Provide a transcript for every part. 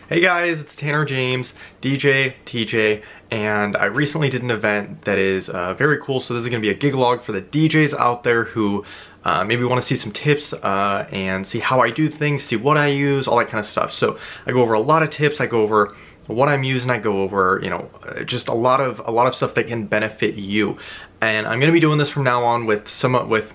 Hey guys, it's Tanner James, DJ, TJ, and I recently did an event that is very cool. So this is going to be a gig log for the DJs out there who maybe want to see some tips and see how I do things, see what I use, all that kind of stuff. So I go over a lot of tips, I go over what I'm using, I go over, you know, just a lot of stuff that can benefit you. And I'm gonna be doing this from now on with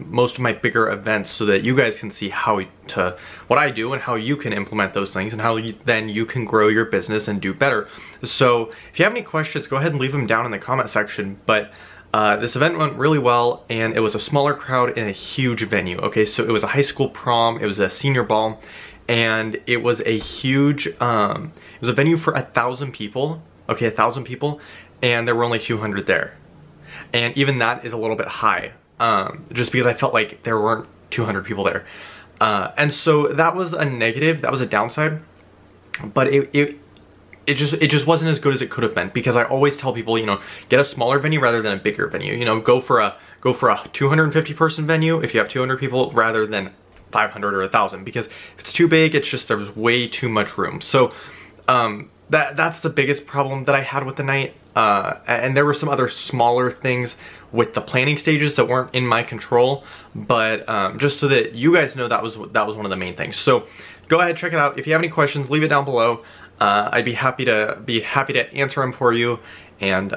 most of my bigger events so that you guys can see what I do and how you can implement those things and how then you can grow your business and do better. So if you have any questions, go ahead and leave them down in the comment section. But this event went really well, and it was a smaller crowd in a huge venue. Okay, so it was a high school prom, it was a senior ball, and it was a huge, it was a venue for 1,000 people. Okay, 1,000 people, and there were only 200 there. And even that is a little bit high, just because I felt like there weren't 200 people there. And so that was a negative, that was a downside, but it just wasn't as good as it could have been, because I always tell people, you know, get a smaller venue rather than a bigger venue. You know, go for a 250 person venue if you have 200 people rather than 500 or 1,000, because if it's too big, it's just, there's way too much room. So that's the biggest problem that I had with the night. And there were some other smaller things with the planning stages that weren't in my control, but just so that you guys know, that was one of the main things. So go ahead, check it out. If you have any questions, leave it down below. I'd be happy to answer them for you. And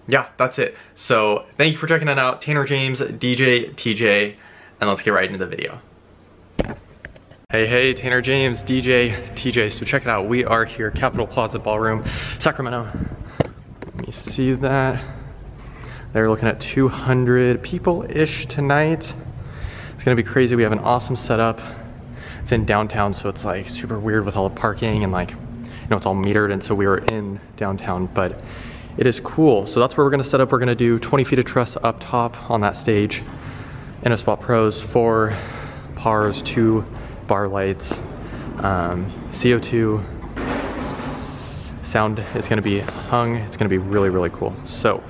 yeah, that's it. So thank you for checking it out. Tanner James, DJ, TJ, and let's get right into the video. Hey, Tanner James, DJ, TJ. So check it out. We are here, Capitol Plaza Ballroom, Sacramento. Let me see that. They're looking at 200 people-ish tonight. It's gonna be crazy. We have an awesome setup. It's in downtown, so it's like super weird with all the parking and, like, you know, it's all metered, and so we were in downtown, but it is cool. So that's where we're gonna set up. We're gonna do 20 feet of truss up top on that stage. InnoSpot Pros, 4 pars, 2 bar lights, CO2, sound is gonna be hung. It's gonna be really, really cool. So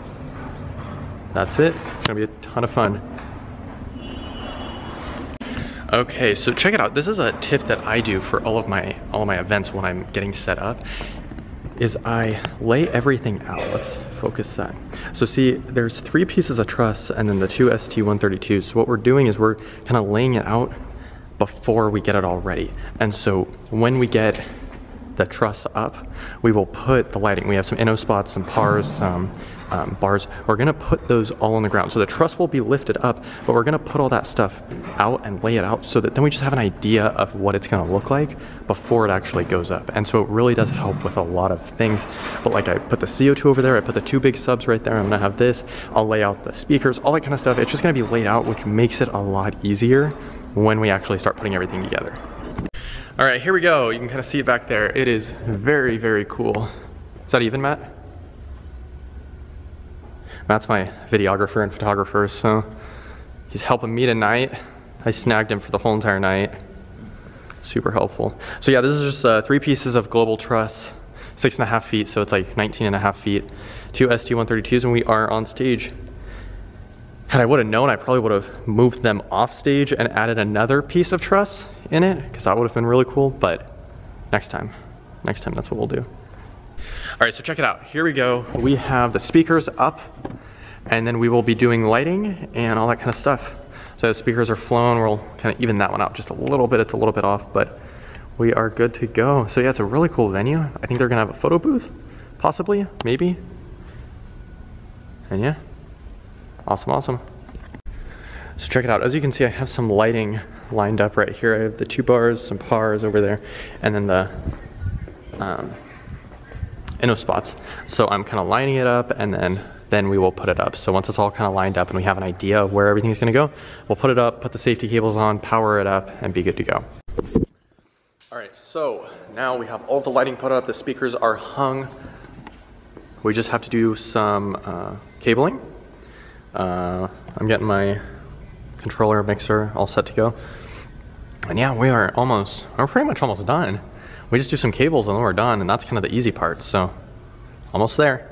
that's it. It's gonna be a ton of fun. Okay, so check it out. This is a tip that I do for all of my events when I'm getting set up, is I lay everything out. Let's focus that. So see, there's 3 pieces of truss and then the 2 ST-132s. So what we're doing is we're kind of laying it out before we get it all ready. And so when we get the truss up, we will put the lighting. We have some InnoSpots, some pars, some bars. We're gonna put those all on the ground. So the truss will be lifted up, but we're gonna put all that stuff out and lay it out so that then we just have an idea of what it's gonna look like before it actually goes up. And so it really does help with a lot of things. But like, I put the CO2 over there, I put the 2 big subs right there. I'm gonna have this, I'll lay out the speakers, all that kind of stuff. It's just gonna be laid out, which makes it a lot easier when we actually start putting everything together. All right, here we go. You can kind of see it back there. It is very, very cool. Is that even, Matt? Matt's my videographer and photographer, so he's helping me tonight. I snagged him for the whole entire night. Super helpful. So yeah, this is just 3 pieces of global truss, 6.5 feet, so it's like 19.5 feet, 2 ST-132s, and we are on stage. Had I would have known, I probably would have moved them off stage and added another piece of truss in it, because that would have been really cool, but next time that's what we'll do. All right, so check it out. Here we go. We have the speakers up, and then we will be doing lighting and all that kind of stuff. So the speakers are flown. We'll kind of even that one out just a little bit. It's a little bit off, but we are good to go. So yeah, it's a really cool venue. I think they're gonna have a photo booth, possibly, maybe. And yeah. Awesome. So check it out. As you can see, I have some lighting lined up right here. I have the 2 bars, some pars over there, and then the InnoSpots. So I'm kind of lining it up, and then we will put it up. So once it's all kind of lined up and we have an idea of where everything's gonna go, we'll put it up, put the safety cables on, power it up, and be good to go. All right, so now we have all the lighting put up, the speakers are hung. We just have to do some cabling. I'm getting my controller mixer all set to go. And yeah, we're pretty much almost done. We just do some cables and then we're done, and that's kind of the easy part, so almost there.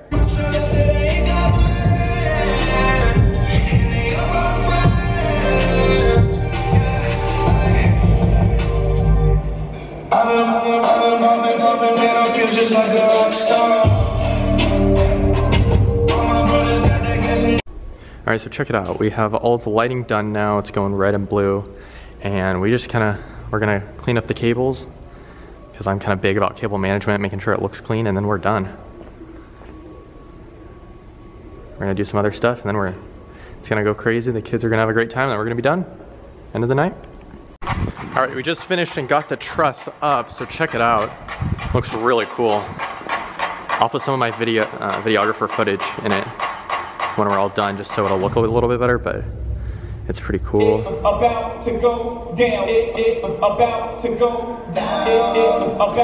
I've been shopping, man, I feel just like a rock star. Alright, so check it out. We have all of the lighting done now. It's going red and blue. And we just we're gonna clean up the cables because I'm kind of big about cable management, making sure it looks clean, and then we're done. We're gonna do some other stuff, and then it's gonna go crazy. The kids are gonna have a great time, and then we're gonna be done. End of the night. Alright, we just finished and got the truss up, so check it out. Looks really cool. I'll put some of my videographer footage in it when we're all done, just so it'll look a little bit better, but it's pretty cool. It's about to go down. It's about to go down.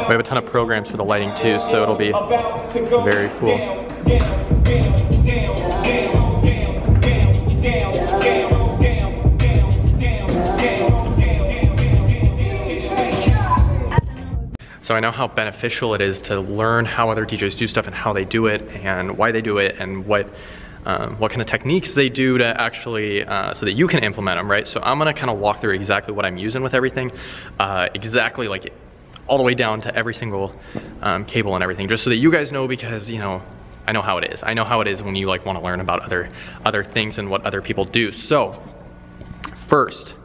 We have a ton of programs for the lighting too, so it'll be very cool. So I know how beneficial it is to learn how other DJs do stuff and how they do it and why they do it and what kind of techniques they do to actually, so that you can implement them, right? So I'm gonna kind of walk through exactly what I'm using with everything, exactly like all the way down to every single cable and everything, just so that you guys know, because, you know, I know how it is. I know how it is when you like want to learn about other things and what other people do. So first,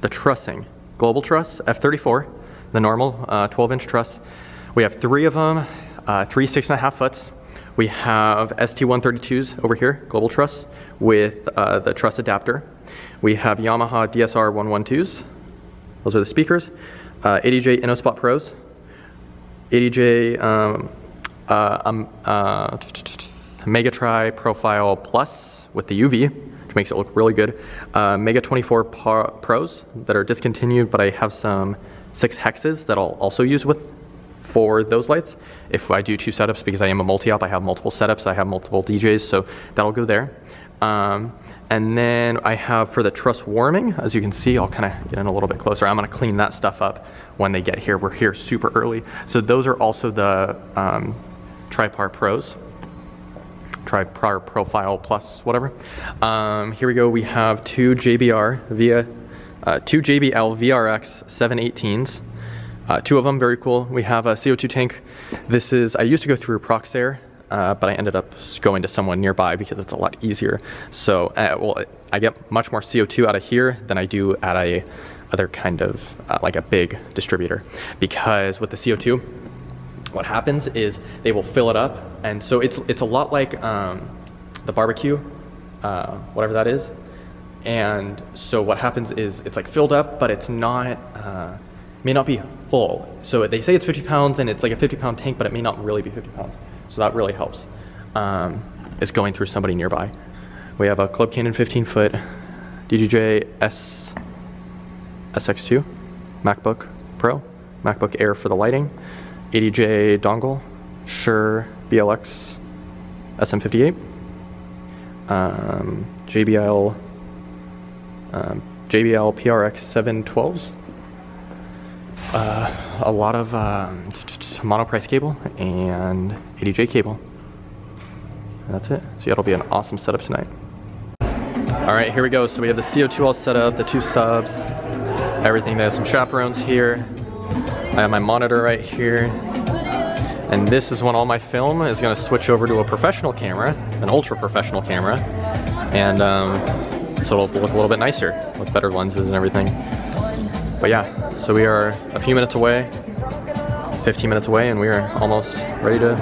the trussing. Global truss, F34, the normal 12-inch truss. We have 3 of them, 3 6.5 foots. We have ST132s over here, global truss, with the truss adapter. We have Yamaha DSR 112s. Those are the speakers. 80J InnoSpot Pros. 80J Megatri Profile Plus with the UV, which makes it look really good. Mega 24 Pros that are discontinued, but I have some 6 hexes that I'll also use for those lights. If I do 2 setups, because I am a multi-op, I have multiple setups, I have multiple DJs, so that'll go there. And then I have for the truss warming, as you can see, I'll kind of get in a little bit closer. I'm gonna clean that stuff up when they get here. We're here super early. So those are also the Tripar Pros. Tripar Profile Plus, whatever. Here we go, we have 2 JBL VRX 718s. 2 of them, very cool. We have a CO2 tank. This is, I used to go through Proxair, but I ended up going to someone nearby because it's a lot easier. So, well, I get much more CO2 out of here than I do at a other kind of, like a big distributor. Because with the CO2, what happens is they will fill it up. And so it's a lot like the barbecue, whatever that is. And so what happens is it's like filled up, but it's not, may not be full. So they say it's 50 pounds and it's like a 50-pound tank, but it may not really be 50 pounds. So that really helps, is going through somebody nearby. We have a Club Cannon 15-foot DJI SX2 MacBook Pro, MacBook Air for the lighting, 80J dongle, Shure BLX SM58, JBL PRX 712s, a lot of monoprice cable and 80J cable. And that's it. So it'll be an awesome setup tonight. All right, here we go. So we have the CO2 all set up, the 2 subs, everything. There's some chaperones here. I have my monitor right here. And this is when all my film is gonna switch over to a professional camera, an ultra professional camera. And so it'll look a little bit nicer with better lenses and everything. But yeah, so we are a few minutes away, 15 minutes away, and we are almost ready to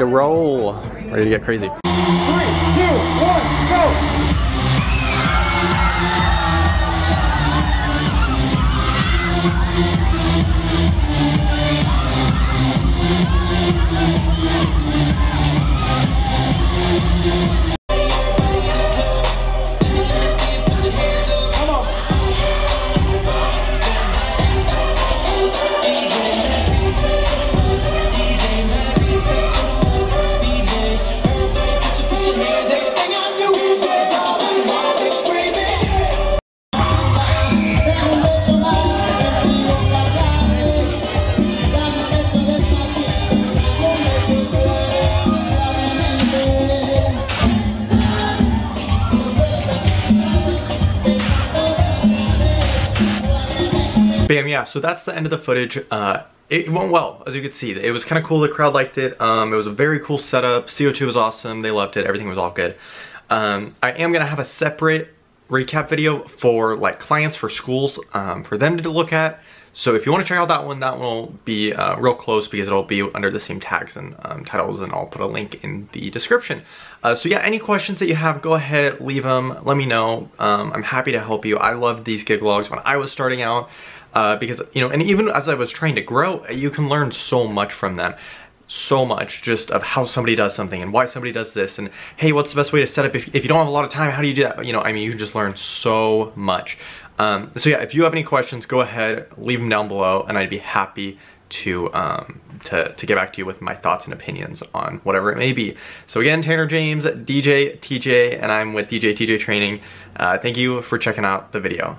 roll, ready to get crazy. 3, 2, 1, go! Bam, yeah, so that's the end of the footage. it went well, as you could see. It was kind of cool, the crowd liked it. It was a very cool setup. CO2 was awesome, they loved it, everything was all good. I am gonna have a separate recap video for like clients, for schools, for them to look at. So if you want to check out that one will be real close, because it'll be under the same tags and titles, and I'll put a link in the description. So yeah, any questions that you have, go ahead, leave them, let me know. I'm happy to help you. I loved these gig logs when I was starting out, because, you know, and even as I was trying to grow, you can learn so much from them. So much just of how somebody does something and why somebody does this, and hey, what's the best way to set up if you don't have a lot of time, how do you do that? You know, I mean, you can just learn so much. So yeah, if you have any questions, go ahead, leave them down below, and I'd be happy to get back to you with my thoughts and opinions on whatever it may be. So again, Tanner James, DJ TJ, and I'm with DJ TJ Training. Thank you for checking out the video.